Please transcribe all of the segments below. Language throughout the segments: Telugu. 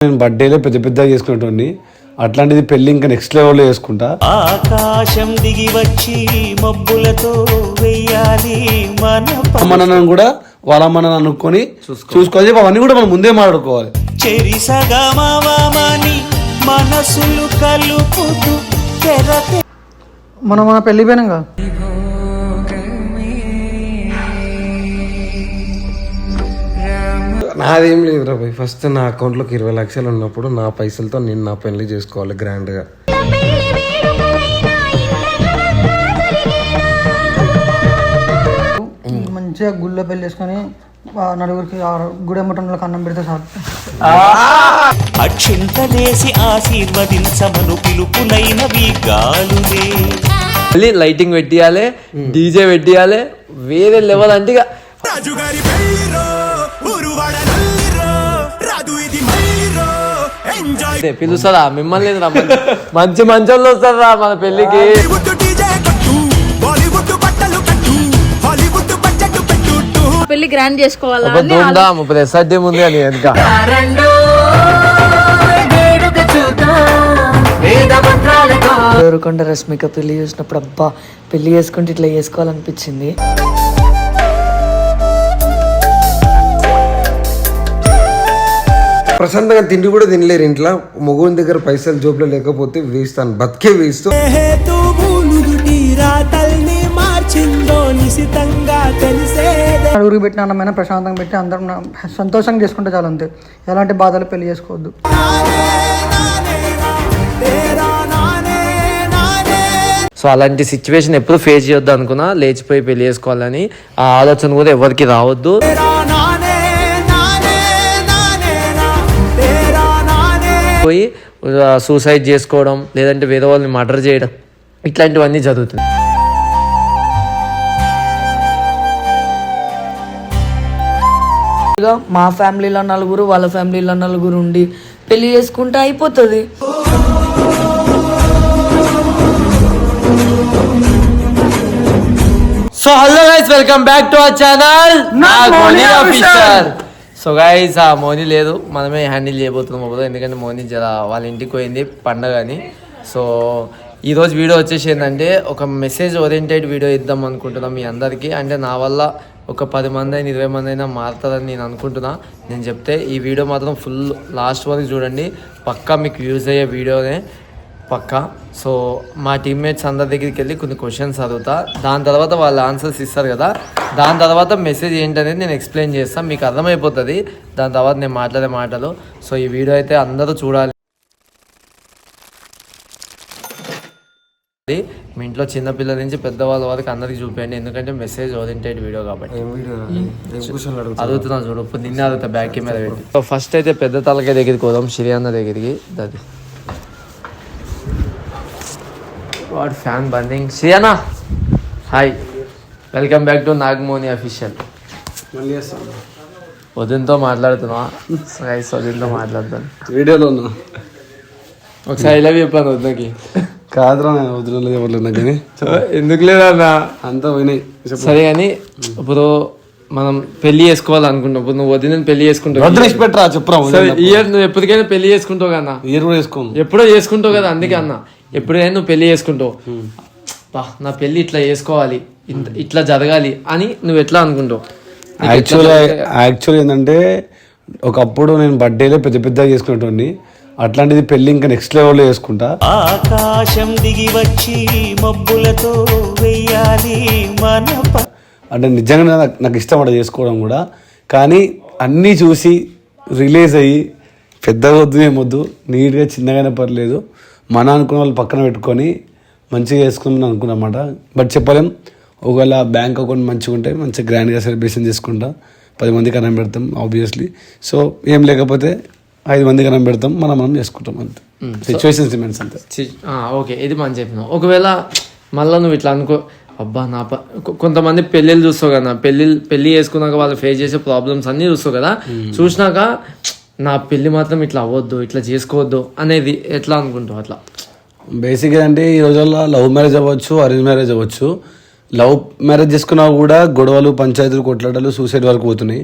నేను బర్త్డేలో పెద్ద పెద్దగా చేసుకునేటోని, అట్లాంటిది పెళ్లి ఇంకా నెక్స్ట్ లెవెల్లో చేసుకుంటా. ఆకాశం దిగి వచ్చి మబ్బులతో వెయ్యాలి మనను కూడా వాళ్ళ మనని అనుకొని చూసుకోవాలి. అవన్నీ కూడా మనం ముందే మాట్లాడుకోవాలి. మనసులు కలుపుతూ మన పెళ్లి పోయినాక నాదేం లేదు రా భయ్. ఫస్ట్ నా అకౌంట్లోకి 20 లక్షలు ఉన్నప్పుడు నా పైసలతో నేను నా పెళ్లి చేసుకోవాలి గ్రాండ్గా. మంచిగా గుళ్ళో పెళ్లి చేసుకొని నలుగురికి గుడెమ్మటంలోకి అన్నం పెడితే చాలు. అక్షింతలేసి ఆశీర్వదించమను పిలుపునైనవి గాలులే. మళ్ళీ లైటింగ్ పెట్టియాలి, డీజే పెట్టియాలి, వేరే లెవెల్ అంటే ఇక పిలుస్తారా మిమ్మల్ని? మంచి మంచోళ్ళు వస్తారా మన పెళ్లికి? పెళ్లి గ్రాండ్ చేసుకోవాలా? ఎస్ఆర్టీ ఉంది అని వెనక దేవరకొండ రష్మిక పెళ్లి చూసినప్పుడు అబ్బా పెళ్లి చేసుకుంటే ఇట్లా చేసుకోవాలనిపించింది. ప్రశాంతంగా తిండి కూడా తినలేరు ఇంట్లో. మగవాని దగ్గర పైసలు జోబులో లేకపోతే వేస్తాను, బతికే వేస్తూ. నలుగురికి పెట్టిన అన్నమైన ప్రశాంతంగా పెట్టి అందరం సంతోషంగా చేసుకుంటే చాలు, అంతే. ఎలాంటి బాధలు పెళ్లి చేసుకోవద్దు. సో అలాంటి సిచ్యువేషన్ ఎప్పుడు ఫేస్ చేయొద్దు అనుకున్నా, లేచిపోయి పెళ్లి చేసుకోవాలని ఆ ఆలోచన కూడా ఎవరికి రావద్దు. పోయి సూసైడ్ చేసుకోవడం, లేదంటే వేరే వాళ్ళని మర్డర్ చేయడం, ఇట్లాంటివన్నీ జరుగుతుంది. మా ఫ్యామిలీలో నలుగురు, వాళ్ళ ఫ్యామిలీలో నలుగురు ఉండి పెళ్లి చేసుకుంటే అయిపోతుంది. So hello guys, welcome back to our channel Moni official. So guys, ఆ మోనీ లేదు, మనమే హ్యాండిల్ చేయబోతున్నాం అప్పుడు. ఎందుకంటే మోనీ జర వాళ్ళ ఇంటికి పోయింది పండగ అని. సో ఈరోజు వీడియో వచ్చేసి ఏంటంటే ఒక మెసేజ్ ఓరియంటెడ్ వీడియో ఇద్దాం అనుకుంటున్నాం మీ అందరికీ. అంటే నా వల్ల ఒక 10 మంది అయినా 20 మంది అయినా మారుతారని నేను అనుకుంటున్నా. నేను చెప్తే ఈ వీడియో మాత్రం ఫుల్ లాస్ట్ వరకు చూడండి, పక్కా మీకు యూజ్ అయ్యే వీడియోనే పక్కా. సో మా టీమ్మేట్స్ అందరి దగ్గరికి వెళ్ళి కొన్ని క్వశ్చన్స్ అడుగుతా, దాని తర్వాత వాళ్ళు ఆన్సర్స్ ఇస్తారు కదా, దాని తర్వాత మెసేజ్ ఏంటనేది నేను ఎక్స్ప్లెయిన్ చేస్తాను, మీకు అర్థమైపోతుంది దాని తర్వాత నేను మాట్లాడే మాటలు. సో ఈ వీడియో అయితే అందరూ చూడాలి. మీ ఇంట్లో చిన్నపిల్లల నుంచి పెద్దవాళ్ళ వరకు అందరికి చూపించండి, ఎందుకంటే మెసేజ్ ఓరియంటెడ్ వీడియో కాబట్టి. అడుగుతున్నాను చూడు, ఇప్పుడు నిన్నే అడుగుతా బ్యాక్ కెమెరా పెట్టి. సో ఫస్ట్ అయితే పెద్ద తలకాయ దగ్గరికి పోదాం, శ్రీయాన్న దగ్గరికి. అది వాడు ఫ్యాన్ బందింగ్. Sriyana hi, welcome back to Nagamoni official. వదినతో మాట్లాడుతున్నా, వదినతో మాట్లాడతాను వీడియోలో ఉన్నా. ఒకసారి ఇలా చెప్పాను వదినకి. కాదురా, వదిలేదు ఎవరు కానీ ఎందుకు లేదన్నా, అంతా పోయినాయి. సరే కానీ ఇప్పుడు మనం పెళ్లి చేసుకోవాలనుకుంటాం. ఇప్పుడు నువ్వు వదిన పెళ్లి చేసుకుంటావు, పెట్టరా చెప్పురా. ఇయర్ నువ్వు ఎప్పటికైనా పెళ్లి చేసుకుంటావు కన్నా, ఇయర్ కూడా చేసుకోను, ఎప్పుడో చేసుకుంటావు కదా. అందుకే అన్న, ఎప్పుడైనా నువ్వు పెళ్లి చేసుకుంటావు, నా పెళ్లి ఇట్లా చేసుకోవాలి, ఇట్లా జరగాలి అని నువ్వు ఎట్లా అనుకుంటావు? యాక్చువల్లీ ఏంటంటే ఒకప్పుడు నేను బర్త్డేలో పెద్ద పెద్దగా చేసుకునేటోని, అట్లాంటిది పెళ్లి ఇంకా నెక్స్ట్ లెవెల్లో చేసుకుంటా. ఆకాశం దిగి వచ్చి మబ్బులతో వెయ్యాలి అంటే నిజంగా నాకు ఇష్టం అట్లా చేసుకోవడం కూడా. కానీ అన్నీ చూసి రిలీజ్ అయ్యి పెద్దగా వద్దు ఏమొద్దు, నీట్గా చిన్నగానే పర్లేదు, మన అనుకున్న వాళ్ళు పక్కన పెట్టుకొని మంచిగా చేసుకుందామని అనుకున్నమాట. బట్ చెప్పలేం, ఒకవేళ బ్యాంక్ అకౌంట్ మంచిగా ఉంటే మంచిగా గ్రాండ్గా సెలబ్రేషన్ చేసుకుంటా, 10 మందికి అన్నం పెడతాం ఆబ్వియస్లీ. సో ఏం లేకపోతే 5 మందికి అన్నం పెడతాం, మనం చేసుకుంటాం అంతే. సిచ్యువేషన్స్ డిమాండ్స్ అంతే. ఓకే, ఇది మనం చెప్పినాం. ఒకవేళ మళ్ళీ నువ్వు ఇట్లా అనుకో, అబ్బా నా కొంతమంది పెళ్ళిళ్ళు చూస్తావు కదా, పెళ్ళి చేసుకున్నాక వాళ్ళు ఫేస్ చేసే ప్రాబ్లమ్స్ అన్నీ చూస్తావు కదా, చూసినాక నా పెళ్ళి మాత్రం ఇట్లా అవ్వద్దు, ఇట్లా చేసుకోవద్దు అనేది ఎట్లా అనుకుంటావు? అట్లా బేసిక్గా అంటే ఈ రోజుల్లో లవ్ మ్యారేజ్ అవ్వచ్చు, అరేంజ్ మ్యారేజ్ అవ్వచ్చు. లవ్ మ్యారేజ్ చేసుకున్నా కూడా గొడవలు, పంచాయతీలు, కొట్లాటలు, సూసైడ్ వరకు పోతున్నాయి.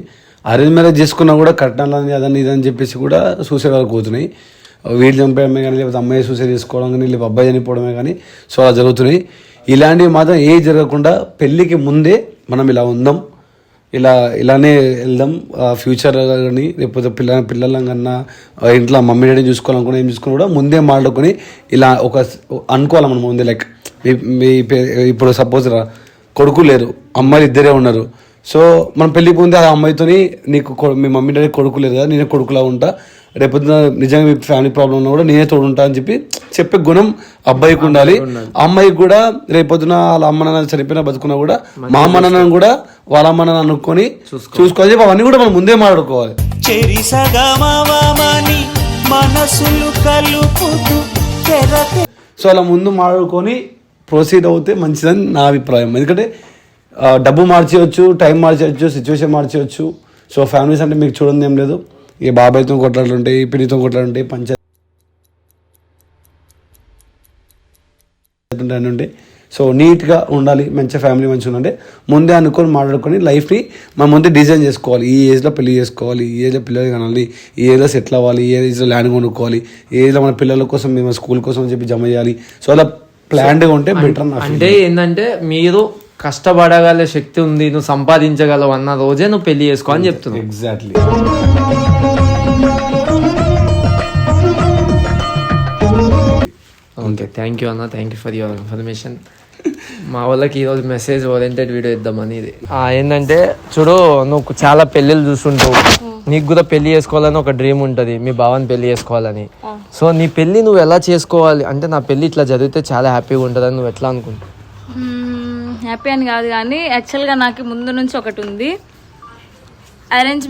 అరేంజ్ మ్యారేజ్ చేసుకున్నా కూడా కట్నాలని అదని ఇదని చెప్పేసి కూడా సూసైడ్ వరకు పోతున్నాయి. వీళ్ళు చంపేయడమే కానీ, లేకపోతే అమ్మాయి సూసైడ్ చేసుకోవడం కానీ, లేకపోతే అబ్బాయి చనిపోవడమే కానీ సో అలా జరుగుతున్నాయి. ఇలాంటివి మాత్రం ఏ జరగకుండా పెళ్ళికి ముందే మనం ఇలా ఉందాం, ఇలానే వెళ్దాం. ఫ్యూచర్ కానీ లేకపోతే పిల్లల కన్నా ఇంట్లో మమ్మీ డాడీ చూసుకోవాలనుకున్నా ఏం చూసుకుని కూడా ముందే మాట్లాడుకొని ఇలా అనుకోవాలి మనం ముందే. లైక్ ఇప్పుడు సపోజ్ కొడుకు లేరు, అమ్మాయిలు ఇద్దరే ఉన్నారు. సో మనం పెళ్ళికి ముందే ఆ అమ్మాయితోని మీ మమ్మీ డాడీ కొడుకు లేరు కదా, నేనే కొడుకులా ఉంటా, రేపొద్దున నిజంగా మీ ఫ్యామిలీ ప్రాబ్లం ఉన్నా కూడా నేనే తోడుంటా అని చెప్పే గుణం అబ్బాయికి ఉండాలి. అమ్మాయికి కూడా రేపొద్దున వాళ్ళ అమ్మ నాన్న చనిపోయినా బతుకున్నా కూడా మా అమ్మ నాన్న కూడా వాళ్ళ అమ్మ నాన్న అనుకొని చూసుకోవాలి చెప్పి అవన్నీ కూడా మనం ముందే మాట్లాడుకోవాలి. మనసులు కలుపుతూ సో అలా ముందు మాట్లాడుకొని ప్రొసీడ్ అవుతే మంచిదని నా అభిప్రాయం. ఎందుకంటే డబ్బు మార్చేయచ్చు, టైం మార్చేయచ్చు, సిచ్యువేషన్ మార్చేయచ్చు. సో ఫ్యామిలీస్ అంటే మీకు చూడండి ఏం లేదు, ఈ బాబాయ్తో కొట్లాడుతుంటాయి, పిన్నితో కొట్లాడుంటాయి, పంచాయతీ ఉంటాయి. సో నీట్గా ఉండాలి, మంచి ఫ్యామిలీ మంచిగా ఉండాలి. ముందే అనుకొని మాట్లాడుకొని లైఫ్ని మనం ముందే డిజైన్ చేసుకోవాలి. ఈ ఏజ్లో పెళ్లి చేసుకోవాలి, ఈ ఏజ్లో పిల్లలు కనాలి, ఈ ఏజ్లో సెటిల్ అవ్వాలి, ఈ ఏజ్లో ల్యాండ్ కొనుక్కోవాలి, ఈ ఏజ్లో మన పిల్లల కోసం మేము స్కూల్ కోసం అని చెప్పి జమ చేయాలి. సో అలా ప్లాన్డ్గా ఉంటే బెటర్. అంటే ఏంటంటే మీరు కష్టపడగల శక్తి ఉంది, నువ్వు సంపాదించగలవు అన్న రోజే నువ్వు పెళ్లి చేసుకో అని చెప్తున్నావు. ఎగ్జాక్ట్లీ. ఓకే, థ్యాంక్ యూ అన్న, thank you for your information. మా వాళ్ళకి ఈరోజు మెసేజ్ ఓరియంటెడ్ వీడియో ఇద్దామని. ఇది ఏంటంటే చూడు, నువ్వు చాలా పెళ్ళిళ్ళు చూస్తుంటావు, నీకు కూడా పెళ్లి చేసుకోవాలని ఒక డ్రీమ్ ఉంటుంది, మీ బావని పెళ్లి చేసుకోవాలని. సో నీ పెళ్లి నువ్వు ఎలా చేసుకోవాలి అంటే, నా పెళ్లి ఇట్లా జరిగితే చాలా హ్యాపీగా ఉంటుందని నువ్వు ఎట్లా అనుకుంటావు? హ్యాపీ అని కాదు కానీ యాక్చువల్గా నాకు ముందు నుంచి ఒకటి ఉంది. అరేంజ్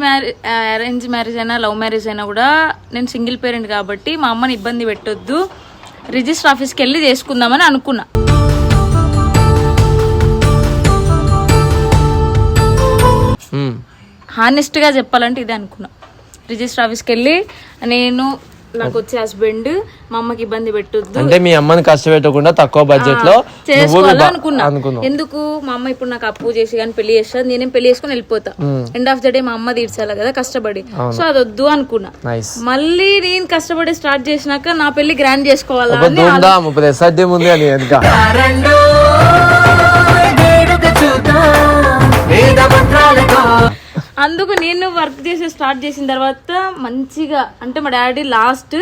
మ్యారేజ్ అయినా లవ్ మ్యారేజ్ అయినా కూడా నేను సింగిల్ పేరెంట్ కాబట్టి మా అమ్మని ఇబ్బంది పెట్టొద్దు, రిజిస్టర్ ఆఫీస్కి వెళ్ళి చేసుకుందామని అనుకున్నా. హానెస్ట్గా చెప్పాలంటే ఇదే అనుకున్నా. రిజిస్టర్ ఆఫీస్కి వెళ్ళి నాకు వచ్చే హస్బెండ్ మా అమ్మకి ఇబ్బంది పెట్టొద్దు అంటే మీ అమ్మని కష్టపెట్టకుండా తక్కువ బడ్జెట్ లో చేసుకోవాలనుకున్నా. ఎందుకు మా అమ్మ ఇప్పుడు నాకు అప్పు చేసి కానీ పెళ్లి చేస్తుంది, నేనేం పెళ్లి చేసుకుని వెళ్ళిపోతా, ఎండ్ ఆఫ్ ద డే మా అమ్మ తీర్చాలి కదా కష్టపడి. సో అది వద్దు అనుకున్నా. మళ్ళీ నేను కష్టపడి స్టార్ట్ చేసినాక నా పెళ్లి గ్రాండ్ చేసుకోవాలా అందుకు నేను వర్క్ చేసి స్టార్ట్ చేసిన తర్వాత మంచిగా అంటే మా డాడీ లాస్ట్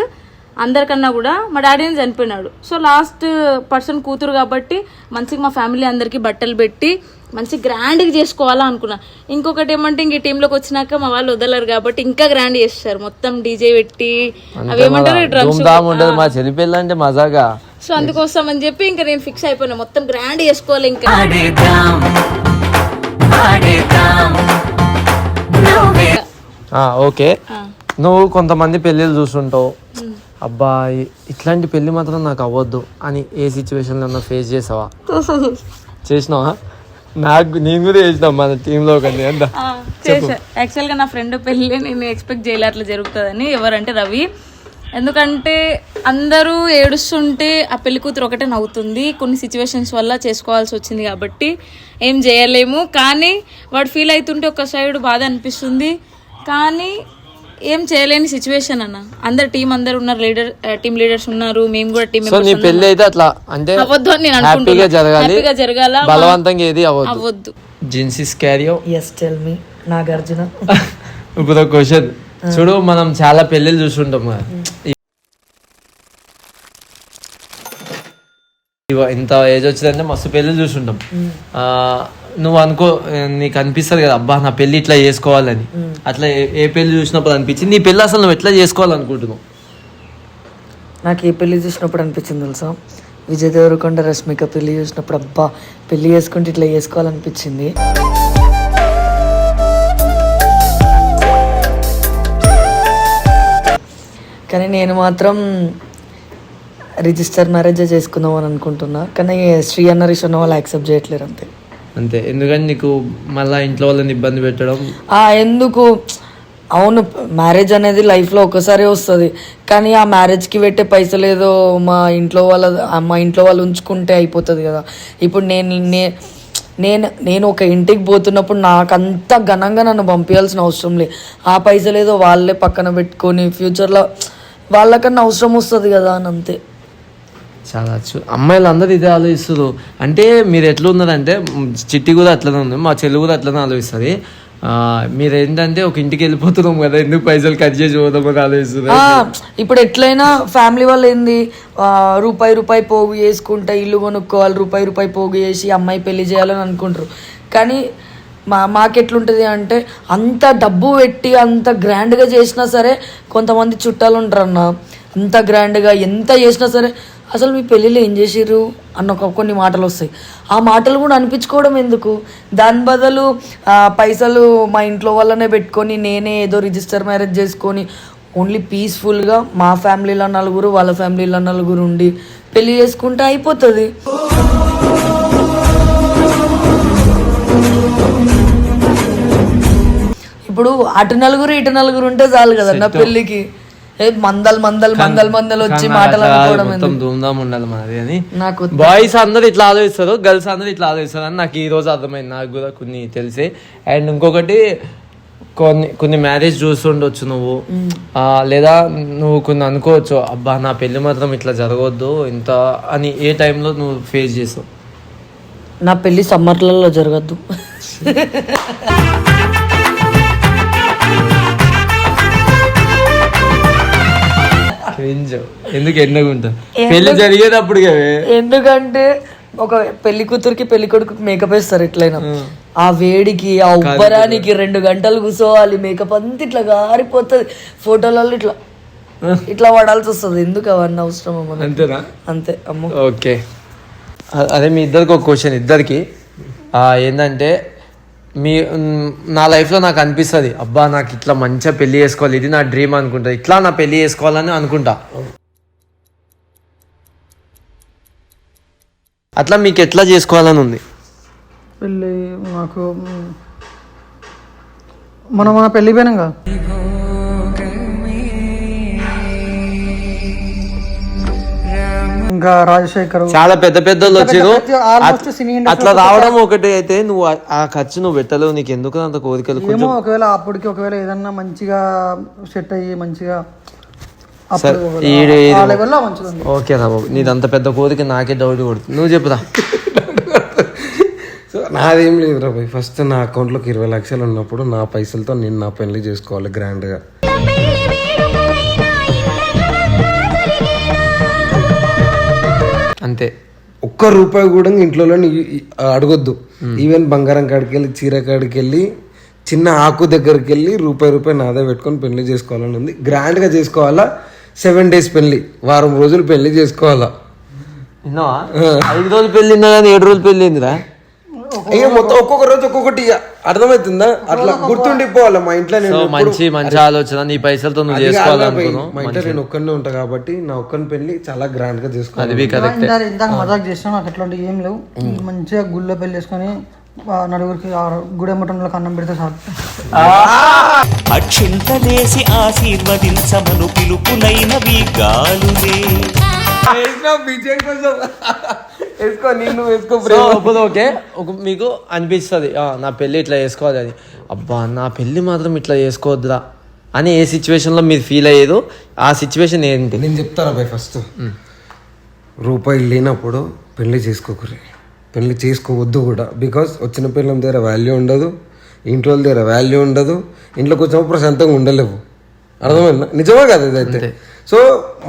అందరికన్నా కూడా మా డాడీని చనిపోయినాడు. సో లాస్ట్ పర్సన్ కూతురు కాబట్టి మంచిగా మా ఫ్యామిలీ అందరికి బట్టలు పెట్టి మంచి గ్రాండ్గా చేసుకోవాలా అనుకున్నా. ఇంకొకటి ఏమంటే ఇంక టీంలోకి వచ్చినాక మా వాళ్ళు వదలరు కాబట్టి ఇంకా గ్రాండ్ చేస్తారు, మొత్తం డీజే పెట్టి అవేమంటారు డ్రమ్స్. సో అందుకోసం అని చెప్పి ఇంకా నేను ఫిక్స్ అయిపోయినా, మొత్తం గ్రాండ్ చేసుకోవాలి. ఇంకా ఓకే, నువ్వు కొంతమంది పెళ్ళిళ్ళు చూస్తుంటావు, అబ్బా ఇట్లాంటి పెళ్లి మాత్రం నాకు అవ్వద్దు అని ఏ సిచ్యువేషన్ లో ఫేస్ చేసావా? చేసినావా? నేను కూడా చేసినా మన టీంలో యాక్చువల్ గా నా ఫ్రెండ్ పెళ్లి నేను ఎక్స్పెక్ట్ చేయలే అట్లా జరుగుతుందని. ఎవరంటే రవి. ఎందుకంటే అందరూ ఏడుస్తుంటే ఆ పెళ్లి కూతురు ఒకటే నవ్వుతుంది, కొన్ని సిచ్యువేషన్స్ వల్ల చేసుకోవాల్సి వచ్చింది కాబట్టి ఏం చేయలేము. కానీ వాడు ఫీల్ అవుతుంటే ఒక సైడ్ బాధ అనిపిస్తుంది, కానీ ఏం చేయలేని సిచ్యువేషన్ అన్న. అందరు టీం అందరు ఉన్నారు, టీమ్ లీడర్స్ ఉన్నారు, మేము కూడా టీం పెళ్లి అయితే అట్లా అంటే అవ్వద్దు అని నేను అనుకుంటున్నా. జరగాల, బలవంతంగా ఏది అవ్వద్దు. జిన్సిస్ క్యారియో. yes tell me Nagarjuna. ఇప్పుడు ఒక క్వశ్చన్ చూడు, మనం చాలా పెళ్ళిళ్ళు చూస్తుంటాం కదా, ఇంత ఏజ్ వచ్చిందంటే మస్తు పెళ్ళిళ్ళు చూస్తుంటాం. నువ్వు అనుకో, నీకు అనిపిస్తుంది కదా అబ్బా నా పెళ్లి ఇట్లా చేసుకోవాలని, అట్లా ఏ పెళ్లి చూసినప్పుడు అనిపించింది నీ పెళ్లి అసలు నువ్వు ఎట్లా చేసుకోవాలనుకుంటున్నావు? నాకు ఏ పెళ్లి చూసినప్పుడు అనిపించింది తెలుసా, విజయ్ దేవరకొండ రష్మిక పెళ్లి చూసినప్పుడు అబ్బా పెళ్లి చేసుకుంటే ఇట్లా చేసుకోవాలనిపించింది. కానీ నేను మాత్రం రిజిస్టర్ మ్యారేజ్ చేసుకుందాం అని అనుకుంటున్నా, కానీ శ్రీ అన్న రిష్ అన్న వాళ్ళు యాక్సెప్ట్ చేయట్లేరు అంతే. అంతే, ఎందుకని నీకు మళ్ళీ ఇంట్లో వాళ్ళని ఇబ్బంది పెట్టడం ఎందుకు? అవును, మ్యారేజ్ అనేది లైఫ్లో ఒకసారి వస్తుంది, కానీ ఆ మ్యారేజ్కి పెట్టే పైసలు ఏదో మా ఇంట్లో వాళ్ళు ఉంచుకుంటే అయిపోతుంది కదా. ఇప్పుడు నేను ఒక ఇంటికి పోతున్నప్పుడు నాకంత ఘనంగా నన్ను పంపించాల్సిన అవసరం లేదు. ఆ పైసలు ఏదో వాళ్ళే పక్కన పెట్టుకొని ఫ్యూచర్లో వాళ్ళకన్నా అవసరం వస్తుంది కదా అని అంతే. చాలా అమ్మాయిలు అందరూ ఇదే ఆలోచిస్తారు. అంటే మీరు ఎట్లా ఉన్నారంటే చిట్టి కూడా అట్లనే ఉంది, మా చెల్లి కూడా అట్లనే ఆలోచిస్తుంది. మీరు ఏంటంటే ఒక ఇంటికి వెళ్ళిపోతున్నాం కదా, ఎందుకు పైసలు కట్ చేసి పోదామని ఆలోచిస్తున్నారు. ఇప్పుడు ఎట్లయినా ఫ్యామిలీ వాళ్ళు ఏంది రూపాయి పోగు చేసుకుంటా ఇల్లు కొనుక్కోవాలి, రూపాయి పోగు చేసి అమ్మాయి పెళ్లి చేయాలని అనుకుంటారు. కానీ మాకెట్లుంటుంది అంటే అంత డబ్బు పెట్టి అంత గ్రాండ్గా చేసినా సరే కొంతమంది చుట్టాలు ఉంటారన్న, అంత గ్రాండ్గా ఎంత చేసినా సరే అసలు మీ పెళ్ళిలో ఏం చేసిర్రు అన్న కొన్ని మాటలు వస్తాయి. ఆ మాటలు కూడా అనిపించుకోవడం ఎందుకు? దాని బదులు పైసలు మా ఇంట్లో వాళ్ళనే పెట్టుకొని నేనే ఏదో రిజిస్టర్ మ్యారేజ్ చేసుకొని ఓన్లీ పీస్ఫుల్గా మా ఫ్యామిలీలో నలుగురు వాళ్ళ ఫ్యామిలీలో నలుగురు ఉండి పెళ్లి చేసుకుంటే అయిపోతుంది. ఇప్పుడు అటు నలుగురు ఇటు నలుగురు ఉంటే చాలు కదా నా పెళ్ళికి. మందలు వచ్చి మాటలు ధూమ్ధామ్ ఉండాలి మనది అని. నాకు బాయ్స్ అందరు ఇట్లా ఆలోచిస్తారు, గర్ల్స్ అందరు ఇట్లా ఆలోచిస్తారు అని నాకు ఈ రోజు అర్థమైంది. నాకు కూడా కొన్ని తెలిసే. అండ్ ఇంకొకటి కొన్ని మ్యారేజ్ చూస్తుండొచ్చు నువ్వు, లేదా నువ్వు కొన్ని అనుకోవచ్చు అబ్బా నా పెళ్లి మాత్రం ఇట్లా జరగవద్దు ఇంత అని. ఏ టైంలో నువ్వు ఫేస్ చేసావు? నా పెళ్లి సమ్మర్లలో జరగద్దు. ఎందుకు ఎండగుంటా పెళ్లి జరిగేటప్పుడు? ఎందుకంటే ఒక పెళ్లి కూతురికి పెళ్లి కొడుకు మేకప్ వేస్తారు ఎట్లయినా. ఆ వేడికి ఆ ఉబ్బరానికి 2 గంటలు కూర్చోవాలి, మేకప్ అంతా ఇట్లా గారిపోతుంది, ఫోటోలలో ఇట్లా పడాల్సి వస్తుంది. ఎందుకు అవన్నీ అవసరం? అంతేనా? అంతే అమ్మ. ఓకే, అదే మీ ఇద్దరికి ఒక క్వశ్చన్. ఇద్దరికి ఏంటంటే నా లైఫ్లో నాకు అనిపిస్తుంది అబ్బా నాకు ఇట్లా మంచిగా పెళ్లి చేసుకోవాలి, ఇది నా డ్రీమ్ అనుకుంటా, ఇట్లా నా పెళ్లి చేసుకోవాలని అనుకుంటా. అట్లా మీకు ఎట్లా చేసుకోవాలని ఉంది పెళ్ళి? నాకు మన పెళ్ళి పోయినాం కదా, ఇంకా రాజశేఖర్ చాలా పెద్ద పెద్దోళ్ళు వచ్చారు. ఆల్మోస్ట్ సినీ అట్లా రావడం ఒకటి అయితే నువ్వు ఆ ఖర్చు నువ్వు పెట్టలేవు, నీకు ఎందుకు అంత కోరికలు? ఏమో ఒకవేళ అప్పటికి ఒకవేళ ఏదన్నా మంచిగా సెట్ అయ్యి మంచిగా ఓకే రా బాబు, నీది అంత పెద్ద కోరిక నాకే డౌట్ కొడుతుంది. నువ్వు చెప్పుదా. సో నాదేం లేదు రా బాయ్. ఫస్ట్ నా అకౌంట్లోకి 20 లక్షలు ఉన్నప్పుడు నా పైసలతో నేను నా పెళ్లి చేసుకోవాలి గ్రాండ్గా. అంతే. ₹1 కూడా ఇంట్లో అడగొద్దు. ఈవెన్ బంగారం కాడికి వెళ్ళి చీర కాడికి వెళ్ళి చిన్న ఆకు దగ్గరికి వెళ్ళి రూపాయి నాదే పెట్టుకొని పెళ్లి చేసుకోవాలని ఉంది. గ్రాండ్గా చేసుకోవాలా, 7 days పెళ్లి, వారం రోజులు పెళ్లి చేసుకోవాలా. 5 రోజులు పెళ్ళిందా కానీ 7 రోజులు పెళ్ళిందిరా? అయ్యో మొత్తం ఒక్కొక్క రోజు ఒక్కొక్కటి అర్థమవుతుందా? అట్లా గుర్తుండిపోవాలి. మా ఇంట్లో మంచి ఆలోచన, నీ పైసలతో నువ్వు చేసుకోవాలనుకున్నావు. మా ఇంట్లో నేను ఒక్కనే ఉంటా కాబట్టి నా ఒక్కని పెళ్లి చాలా గ్రాండ్ గా చేసుకోవాలి. ఇందాక మజాక్ చేసినా నాకు అట్లాంటి ఏం లేవు. మంచిగా గుళ్ళో పెళ్లి చేసుకొని నలుగురికి గుడెమ్మటంలోకి అన్నం పెడితే చాలు. అక్షింతలేసి ఆశీర్వదించమను పిలుపులైనవి గాలులే. ఓకే, మీకు అనిపిస్తుంది నా పెళ్ళి ఇట్లా చేసుకోవాలి అని, అబ్బా నా పెళ్ళి మాత్రం ఇట్లా చేసుకోవద్దురా అని ఏ సిచ్యువేషన్లో మీరు ఫీల్ అయ్యేదో ఆ సిచ్యువేషన్ ఏంటి? నేను చెప్తాను అబ్బాయి. ఫస్ట్ రూపాయలు లేనప్పుడు పెళ్లి చేసుకోకూడదు, పెళ్లి చేసుకోవద్దు కూడా. బికాస్ వచ్చిన పిల్లల దగ్గర వాల్యూ ఉండదు, ఇంట్లో వాళ్ళ దగ్గర వాల్యూ ఉండదు, ఇంట్లో కొంచెం ప్రశాంతంగా ఉండలేవు. అర్థమైందా? నిజమే కదా ఇదైతే. సో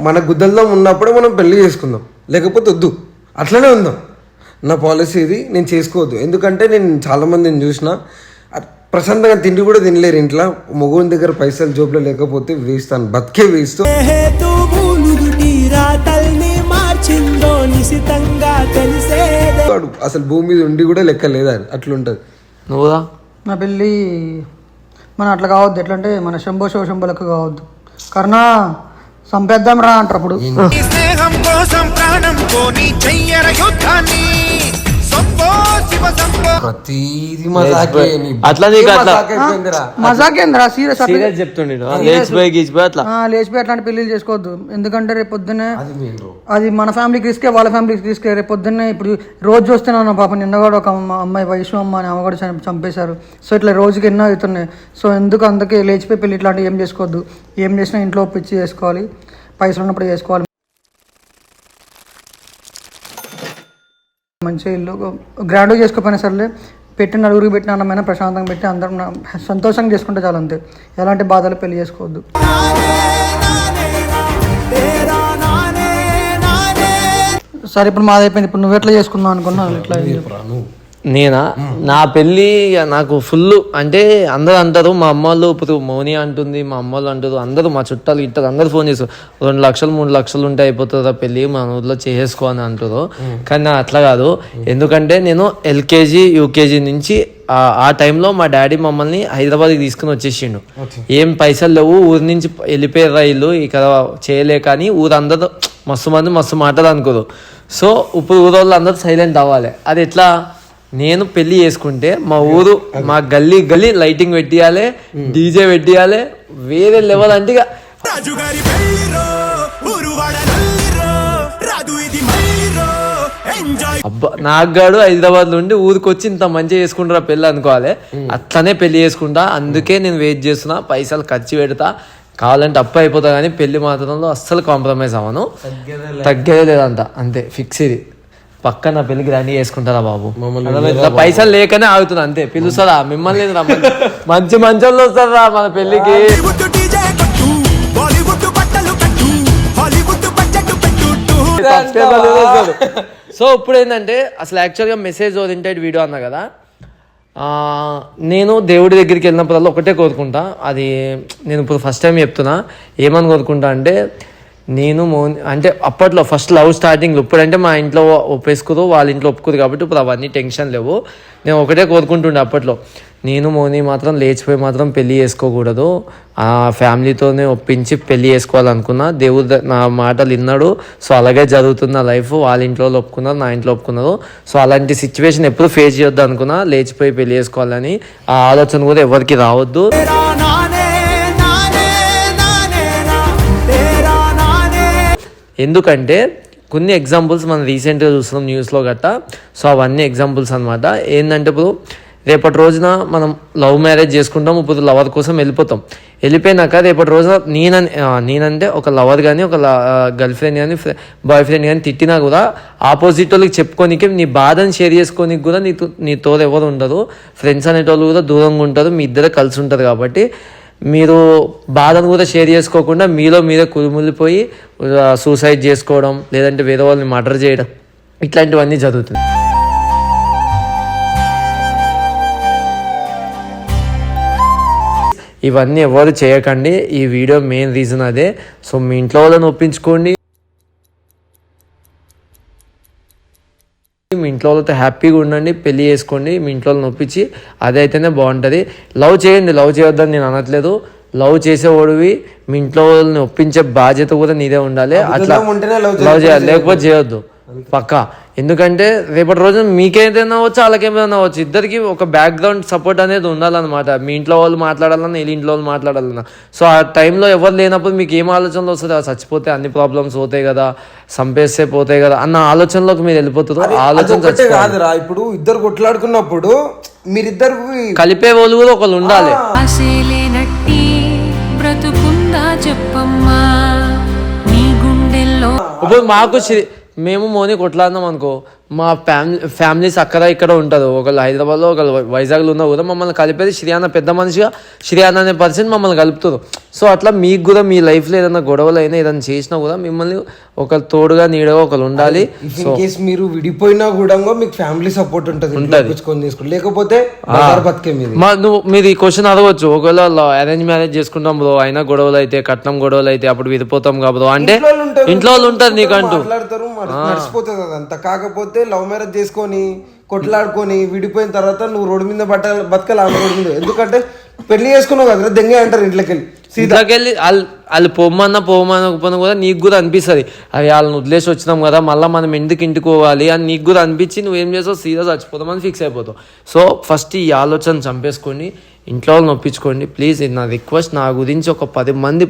మన గుద్దల్లో ఉన్నప్పుడే మనం పెళ్లి చేసుకుందాం, లేకపోతే వద్దు. అట్లనే ఉందాం. నా పాలసీ ఇది. నేను చేసుకోవద్దు. ఎందుకంటే నేను చాలా మందిని చూసిన ప్రశాంతంగా తిండి కూడా తినలేరు ఇంట్లో. మగవాని దగ్గర పైసలు జోబులో లేకపోతే వేస్తాను, బతికే వేస్తూ. అసలు భూమి మీద ఉండి కూడా లెక్క లేదా, అట్లుంటది. నువ్వుదా? నా పెళ్ళి మన అట్లా కావద్దు. ఎట్లంటే మన శంభో లెక్క కావద్దు. కర్ణ సంపేద్దాం రా అంటారు. అప్పుడు స్నేహం కోసం ప్రాణం పోని చెయ్యర యుద్ధాన్ని ప్రతిది మజాకే. నీ అట్లా నీకు అట్లా మజాక్ అయిపోయిందిరా. మజాకేంద్రా సీరియస్ సీరియస్ చెప్తుండే లేచిపోయి గీచిపోయి అట్లా లేచిపోయి అట్లాంటి పెళ్లిళ్ళు చేసుకోవద్దు. ఎందుకంటే రేపు పొద్దున్నే అది మెయిన్ రో. అది మన ఫ్యామిలీకి రిస్కే, వాళ్ళ ఫ్యామిలీకి రిస్కే. రేపు పొద్దున్నే ఇప్పుడు రోజు చూస్తున్నాను పాప, నిన్న కూడా ఒక అమ్మాయి వైష్ణవ అమ్మ అని ఆమె కూడా చంపేశారు. సో ఇట్లా రోజుకి ఎన్నో అవుతున్నాయి. సో ఎందుకు అందుకే లేచిపోయి పెళ్లి ఇట్లాంటివి ఏం చేసుకోవద్దు. ఏం చేసినా ఇంట్లో ఒప్పించి చేసుకోవాలి, పైసలు ఉన్నప్పుడు చేసుకోవాలి. మంచిగా ఇల్లు గ్రాండ్గా చేసుకోకపోయినా సర్లే, పెట్టి నలుగురికి పెట్టిన అన్నమైనా ప్రశాంతంగా పెట్టి అందరం సంతోషంగా చేసుకుంటే చాలు, అంతే. ఎలాంటి బాధలు పెళ్లి చేసుకోవద్దు. సరే ఇప్పుడు మాది అయిపోయింది. ఇప్పుడు నువ్వు ఎట్లా చేసుకుందాం అనుకున్నావు? ఎట్లా నేనా నా పెళ్ళి నాకు ఫుల్ అంటే అందరూ అంటారు, మా అమ్మ వాళ్ళు ఇప్పుడు మౌని అంటుంది, మా అమ్మ వాళ్ళు అంటారు, అందరూ మా చుట్టాలు ఇట్టారు, అందరూ ఫోన్ చేస్తారు 2 లక్షలు 3 లక్షలు ఉంటే అయిపోతుందా పెళ్ళి, మా ఊర్లో చేసుకో అని అంటారు. కానీ నా అట్లా కాదు. ఎందుకంటే నేను ఎల్కేజీ యూకేజీ నుంచి ఆ టైంలో మా డాడీ మమ్మల్ని హైదరాబాద్కి తీసుకుని వచ్చేసిండు. ఏం పైసలు లేవు, ఊరి నుంచి వెళ్ళిపోయారు ఇల్లు ఇక్కడ చేయలే. కానీ ఊరందరూ మస్తు మంది మస్తు మాటలు అనుకోరు. సో ఇప్పుడు ఊరోళ్ళు అందరూ సైలెంట్ అవ్వాలి. అది ఎట్లా, నేను పెళ్లి చేసుకుంటే మా ఊరు మా గల్లీ లైటింగ్ పెట్టియాలి, డీజే పెట్టియాలి, వేరే లెవెల్. అంటే అబ్బా నాకు గాడు హైదరాబాద్ నుండి ఊరికి వచ్చి ఇంత మంచిగా చేసుకుంటారా పెళ్ళి అనుకోవాలి. అట్లనే పెళ్లి చేసుకుంటా. అందుకే నేను వెయిట్ చేస్తున్నా, పైసలు ఖర్చు పెడతా, కావాలంటే అప్పు అయిపోతా. కానీ పెళ్లి మాత్రంలో అస్సలు కాంప్రమైజ్ అవ్వను, తగ్గేదే లేదంట, అంతే ఫిక్స్. ఇది పక్క నా పెళ్లికి రాని చేసుకుంటారా బాబు, పైసలు లేకనే ఆగుతున్నా అంతే. పిలుస్తారా మిమ్మల్ని, మంచి మంచోళ్ళు వస్తారా మన పెళ్లికి. సో ఇప్పుడు ఏంటంటే అసలు యాక్చువల్గా మెసేజ్ ఓరియంటెడ్ వీడియో అన్నా కదా. నేను దేవుడి దగ్గరికి వెళ్ళినప్పుడల్లా ఒకటే కోరుకుంటా. అది నేను ఇప్పుడు ఫస్ట్ టైం చెప్తున్నా. ఏమని కోరుకుంటా అంటే, నేను అంటే అప్పట్లో ఫస్ట్ లవ్ స్టార్టింగ్లో, ఇప్పుడంటే మా ఇంట్లో ఒప్పేసుకోరు, వాళ్ళ ఇంట్లో ఒప్పుకోరు కాబట్టి ఇప్పుడు అవన్నీ టెన్షన్ లేవు. నేను ఒకటే కోరుకుంటుండే అప్పట్లో, నేను మౌని మాత్రం లేచిపోయి మాత్రం పెళ్లి చేసుకోకూడదు, ఆ ఫ్యామిలీతోనే ఒప్పించి పెళ్లి చేసుకోవాలనుకున్నా. దేవుడు నా మాటలు విన్నాడు. సో అలాగే జరుగుతుంది నా లైఫ్. వాళ్ళ ఇంట్లో ఒప్పుకున్నారు, నా ఇంట్లో ఒప్పుకున్నారు. సో అలాంటి సిచ్యువేషన్ ఎప్పుడు ఫేస్ చేయొద్దు అనుకున్నా, లేచిపోయి పెళ్లి చేసుకోవాలని. ఆ ఆలోచన కూడా ఎవరికి రావద్దు. ఎందుకంటే కొన్ని ఎగ్జాంపుల్స్ మనం రీసెంట్గా చూస్తున్నాం న్యూస్లో గట్టా. సో అవన్నీ ఎగ్జాంపుల్స్ అనమాట. ఏంటంటే ఇప్పుడు రేపటి రోజున మనం లవ్ మ్యారేజ్ చేసుకుంటాం, ఇప్పుడు లవర్ కోసం వెళ్ళిపోతాం. వెళ్ళిపోయినాక రేపటి రోజున నేనంటే ఒక లవర్ కానీ ఒక గర్ల్ ఫ్రెండ్ కానీ బాయ్ ఫ్రెండ్ కానీ తిట్టినా కూడా ఆపోజిట్ వాళ్ళకి చెప్పుకోనికి, నీ బాధని షేర్ చేసుకోనికి కూడా నీ తోడు ఎవరు ఉండదు. ఫ్రెండ్స్ అనేటోళ్ళు కూడా దూరంగా ఉంటారు, మీ ఇద్దరే కలిసి ఉంటారు. కాబట్టి మీరు బాధను కూడా షేర్ చేసుకోకుండా మీలో మీరే కుమిలిపోయి సూసైడ్ చేసుకోవడం, లేదంటే వేరే వాళ్ళని మర్డర్ చేయడం, ఇట్లాంటివన్నీ జరుగుతుంది. ఇవన్నీ ఎవరు చేయకండి. ఈ వీడియో మెయిన్ రీజన్ అదే. సో మీ ఇంట్లో వాళ్ళని ఒప్పించుకోండి, మీ ఇంట్లో వాళ్ళతో హ్యాపీగా ఉండండి, పెళ్లి చేసుకోండి, మీ ఇంట్లో వాళ్ళని ఒప్పించి. అదైతేనే బాగుంటుంది. లవ్ చేయండి, లవ్ చేయొద్దని నేను అనట్లేదు. లవ్ చేసేవాడివి, మీ ఇంట్లో వాళ్ళని ఒప్పించే బాధ్యత కూడా నీదే ఉండాలి. అట్లా లవ్ చేయాలి, లేకపోతే చేయొద్దు పక్కా. ఎందుకంటే రేపటి రోజు మీకేదైనా అవ్వచ్చు, వాళ్ళకేమైనా అవ్వచ్చు. ఇద్దరికి ఒక బ్యాక్గ్రౌండ్ సపోర్ట్ అనేది ఉండాలన్నమాట. మీ ఇంట్లో వాళ్ళు మాట్లాడాలన్నా, వీళ్ళ ఇంట్లో వాళ్ళు మాట్లాడాలన్నా. సో ఆ టైంలో ఎవరు లేనప్పుడు మీకు ఏం ఆలోచనలు వస్తుంది? చచ్చిపోతే అన్ని ప్రాబ్లమ్స్ పోతాయి కదా, చంపేస్తే పోతాయి కదా అన్న ఆలోచనలోకి మీరు వెళ్ళిపోతారు. ఆలోచన కాదురా. ఇప్పుడు ఇద్దరు కొట్లాడుకున్నప్పుడు మీరిద్దరు కలిపే వాళ్ళు కూడా ఒకళ్ళు ఉండాలి. ఇప్పుడు మాకు మేము మోని కొట్లాడినాం అనుకో, మా ఫ్యామిలీస్ అక్కడ ఇక్కడ ఉంటారు. ఒకళ్ళు హైదరాబాద్లో, ఒకళ్ళు వైజాగ్లో ఉన్నా కూడా మమ్మల్ని కలిపేది శ్రీయాన్న పెద్ద మనిషిగా, శ్రీయాన్న అనే పర్సన్ మమ్మల్ని కలుపుతారు. సో అట్లా మీకు కూడా మీ లైఫ్లో ఏదైనా గొడవలు అయినా ఏదైనా చేసినా కూడా మిమ్మల్ని ఒకరు తోడుగా నీడగా ఒకరు ఉండాలి. సో మీరు విడిపోయినా కూడా మీకు ఫ్యామిలీ సపోర్ట్ ఉంటుంది, లేకపోతే బతికే మీరు ఈ క్వశ్చన్ అడగవచ్చు. ఒకవేళ అరేంజ్ మ్యారేజ్ చేసుకుంటాం బ్రో, అయినా గొడవలు అయితే, కట్నం గొడవలు అయితే అప్పుడు విడిపోతాం కాబట్టి అంటే ఇంట్లో వాళ్ళు ఉంటారు నీకంటూ, నడిచిపోతుంది అదంతా. కాకపోతే లవ్ మ్యారేజ్ చేసుకొని కొట్లాడుకొని విడిపోయిన తర్వాత నువ్వు రోడ్డు మీద బతకాలి ఆమె రోడ్డు మీద. ఎందుకంటే పెళ్లి చేసుకున్నావు కదా దెంగ అంటారు ఇంట్లోకి వెళ్ళి. సీతాకెళ్ళి వాళ్ళు పోమనకపోయినా కూడా నీకు కూడా అనిపిస్తుంది, అరే వాళ్ళని వదిలేసి వచ్చినాం కదా మళ్ళీ మనం ఎందుకు ఇంటికి పోవాలి అని నీకు కూడా అనిపించి నువ్వేం చేస్తావు, సీదా చచ్చిపోతామని ఫిక్స్ అయిపోతావు. సో ఫస్ట్ ఈ ఆలోచన చంపేసుకొని ఇంట్లో వాళ్ళని ఒప్పించుకోండి ప్లీజ్. ఇది నా రిక్వెస్ట్. నా గురించి ఒక 10 మంది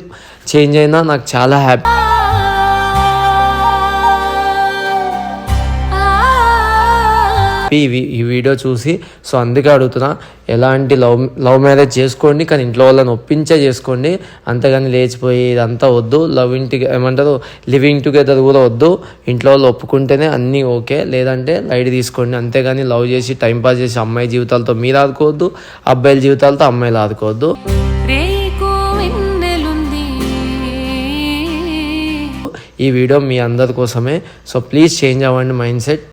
చేంజ్ అయినా నాకు చాలా హ్యాపీ. ఈ వీడియో చూసి సో అందుకే అడుగుతున్నా, ఎలాంటి లవ్ మ్యారేజ్ చేసుకోండి కానీ ఇంట్లో వాళ్ళని ఒప్పించే చేసుకోండి, అంతేగాని లేచిపోయి ఇదంతా వద్దు. లివింగ్ టుగెదర్ కూడా వద్దు. ఇంట్లో వాళ్ళు ఒప్పుకుంటేనే అన్నీ ఓకే, లేదంటే లైట్ తీసుకోండి. అంతేగాని లవ్ చేసి టైంపాస్ చేసి అమ్మాయి జీవితాలతో మీరు ఆదుకోవద్దు, అబ్బాయిల జీవితాలతో అమ్మాయిలు ఆదుకోవద్దు. ఈ వీడియో మీ అందరి కోసమే. సో ప్లీజ్ చేంజ్ అవ్వండి మైండ్ సెట్.